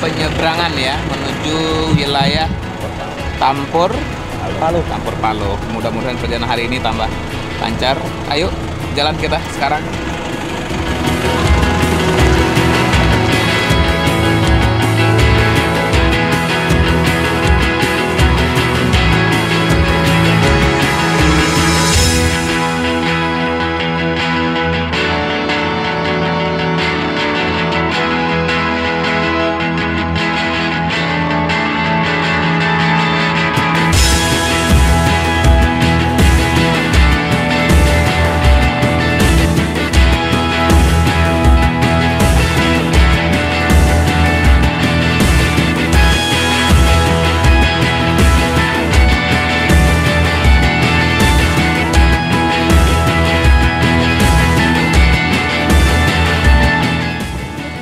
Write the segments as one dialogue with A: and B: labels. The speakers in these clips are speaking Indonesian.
A: penyeberangan ya menuju wilayah Tampur Palo. Mudah-mudahan perjalanan hari ini tambah lancar. Ayo jalan kita sekarang.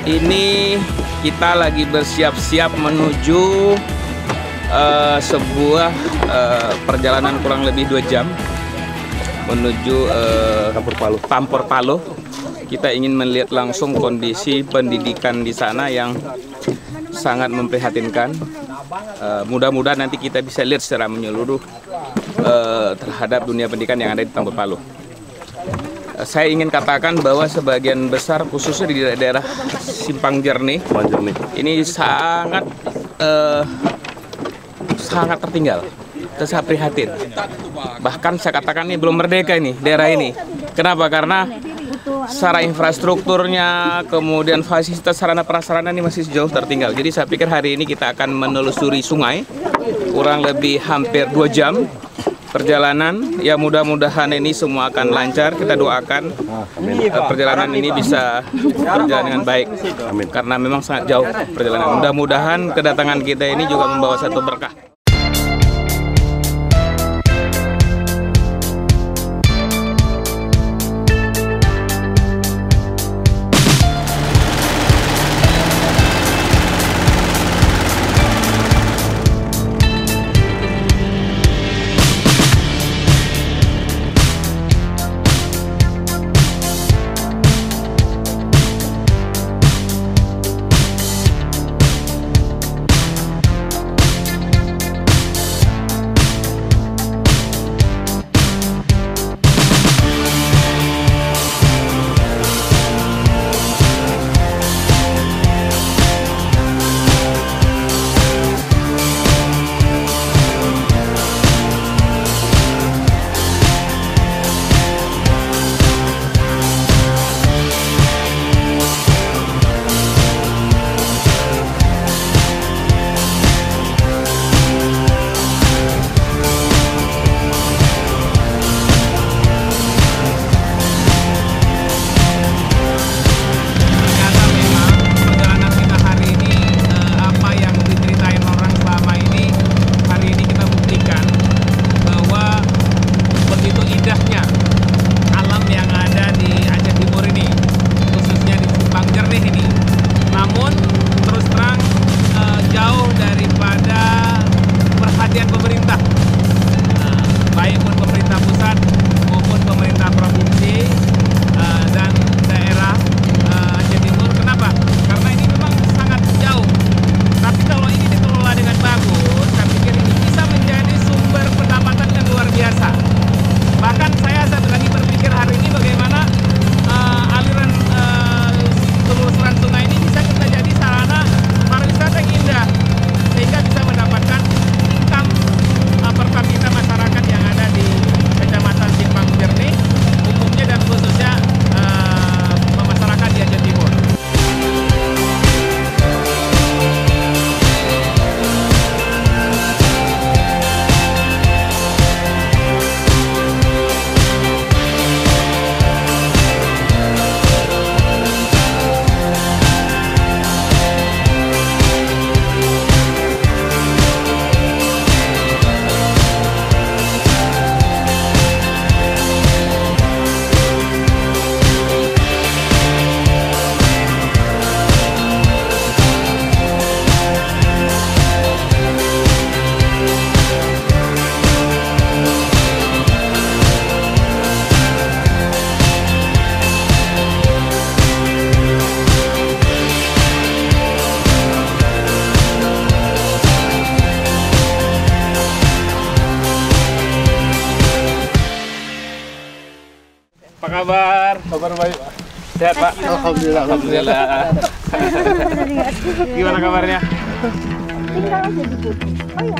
A: Ini kita lagi bersiap-siap menuju sebuah perjalanan kurang lebih 2 jam menuju Tampur Palo. Kita ingin melihat langsung kondisi pendidikan di sana yang sangat memprihatinkan. Mudah-mudahan nanti kita bisa lihat secara menyeluruh terhadap dunia pendidikan yang ada di Tampur Palo. Saya ingin katakan bahwa sebagian besar khususnya di daerah Simpang Jernih ini sangat tertinggal, sangat prihatin. Bahkan saya katakan ini belum merdeka ini daerah ini. Kenapa? Karena secara infrastrukturnya, kemudian fasilitas sarana prasarana ini masih jauh tertinggal. Jadi saya pikir hari ini kita akan menelusuri sungai kurang lebih hampir 2 jam perjalanan. Ya mudah-mudahan ini semua akan lancar. Kita doakan perjalanan ini bisa berjalan dengan baik. Karena memang sangat jauh perjalanan. Mudah-mudahan kedatangan kita ini juga membawa satu berkah.
B: Kabar baik, Pak.
A: Sehat, Pak?
B: Alhamdulillah.
A: Alhamdulillah. Gimana kabarnya?
C: Tinggal aja di Putih. Oh iya.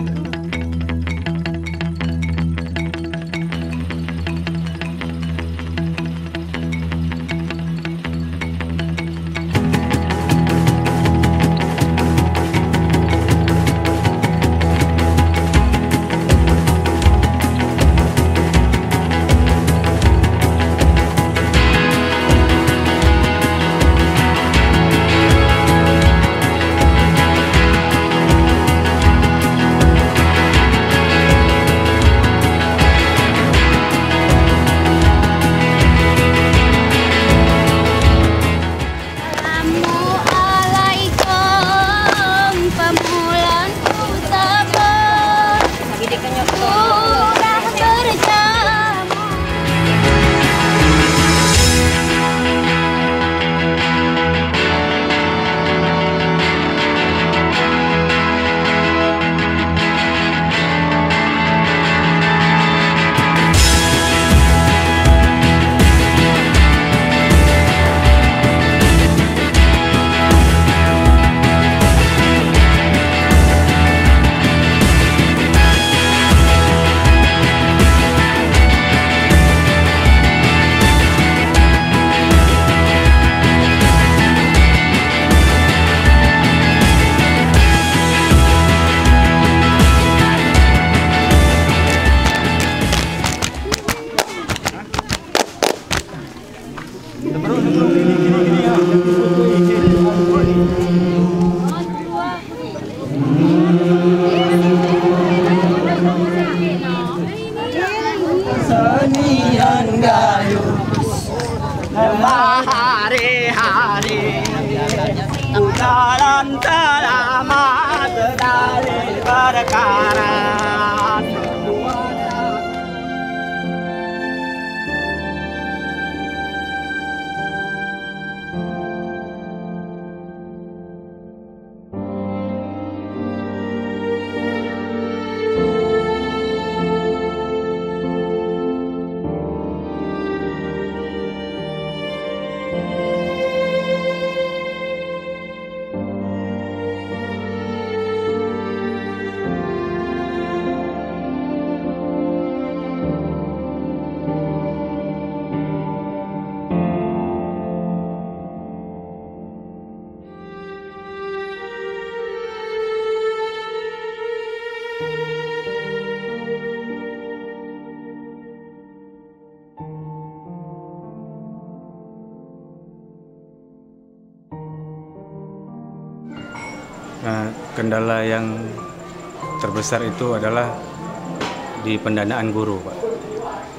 D: Hari-hari jalan selamat dari perkara.
E: Nah, kendala yang terbesar itu adalah di pendanaan guru, Pak.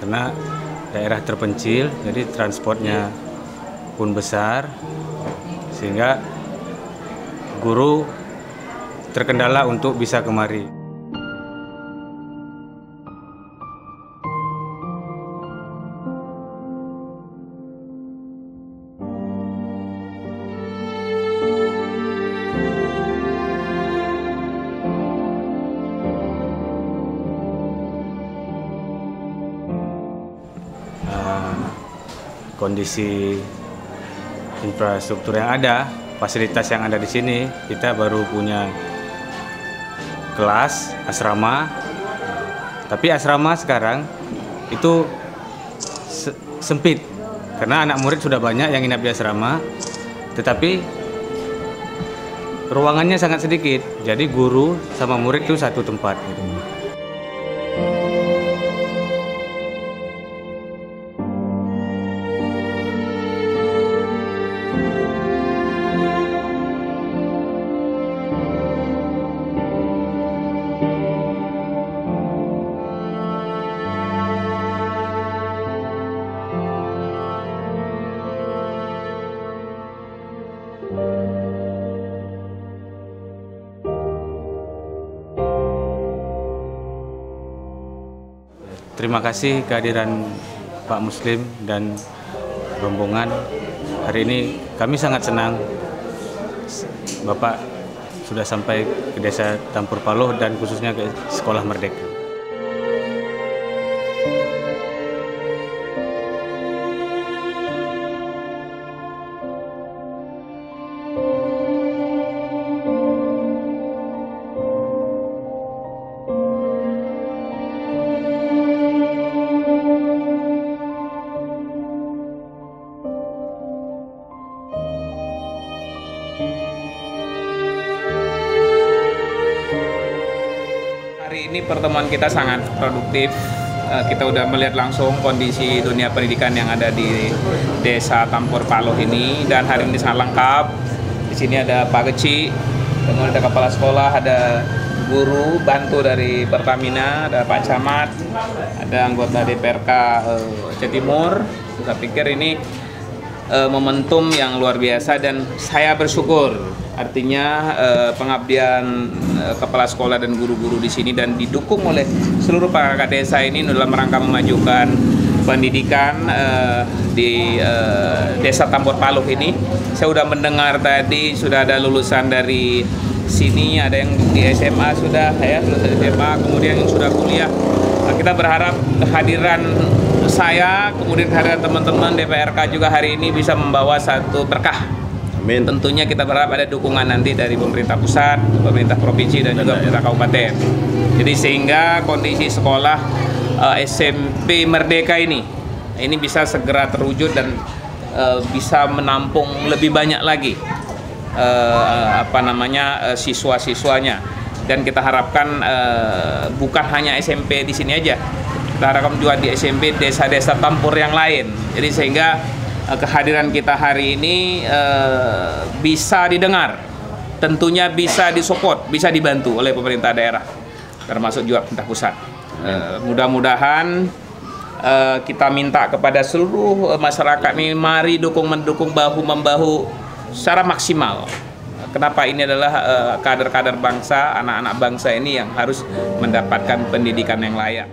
E: Karena daerah terpencil, jadi transportnya pun besar, sehingga guru terkendala untuk bisa kemari. Kondisi infrastruktur yang ada, fasilitas yang ada di sini, kita baru punya kelas asrama, tapi asrama sekarang itu sempit karena anak murid sudah banyak yang nginap di asrama, tetapi ruangannya sangat sedikit, jadi guru sama murid itu satu tempat gitu. Terima kasih kehadiran Pak Muslim dan rombongan. Hari ini kami sangat senang Bapak sudah sampai ke Desa Tampur Paloh dan khususnya ke Sekolah Merdeka.
A: ini pertemuan kita sangat produktif. Kita udah melihat langsung kondisi dunia pendidikan yang ada di Desa Tampur Paloh ini, dan hari ini sangat lengkap. Di sini ada Pak Keci, kemudian ada kepala sekolah, ada guru bantu dari Pertamina, ada Pak Camat, ada anggota DPRK Aceh Timur. Saya pikir ini momentum yang luar biasa dan saya bersyukur. Artinya pengabdian kepala sekolah dan guru-guru di sini dan didukung oleh seluruh perangkat desa ini dalam rangka memajukan pendidikan di Desa Tampur Paloh ini. Saya sudah mendengar tadi sudah ada lulusan dari sini, ada yang di SMA sudah, lulusan SMA, kemudian yang sudah kuliah. Nah, kita berharap kehadiran saya, kemudian kehadiran teman-teman DPRK juga hari ini bisa membawa satu berkah. Amin. Tentunya kita berharap ada dukungan nanti dari pemerintah pusat, pemerintah provinsi, dan juga pemerintah kabupaten. Jadi sehingga kondisi sekolah SMP Merdeka ini bisa segera terwujud dan bisa menampung lebih banyak lagi siswa-siswanya. Dan kita harapkan bukan hanya SMP di sini aja, kita harapkan juga di SMP desa-desa Tampur yang lain. Jadi sehingga kehadiran kita hari ini bisa didengar, tentunya bisa disupport, bisa dibantu oleh pemerintah daerah, termasuk juga pemerintah pusat. Mudah-mudahan kita minta kepada seluruh masyarakat ini, mari mendukung bahu-membahu secara maksimal. Kenapa? Ini adalah kader-kader bangsa, anak-anak bangsa ini yang harus mendapatkan pendidikan yang layak.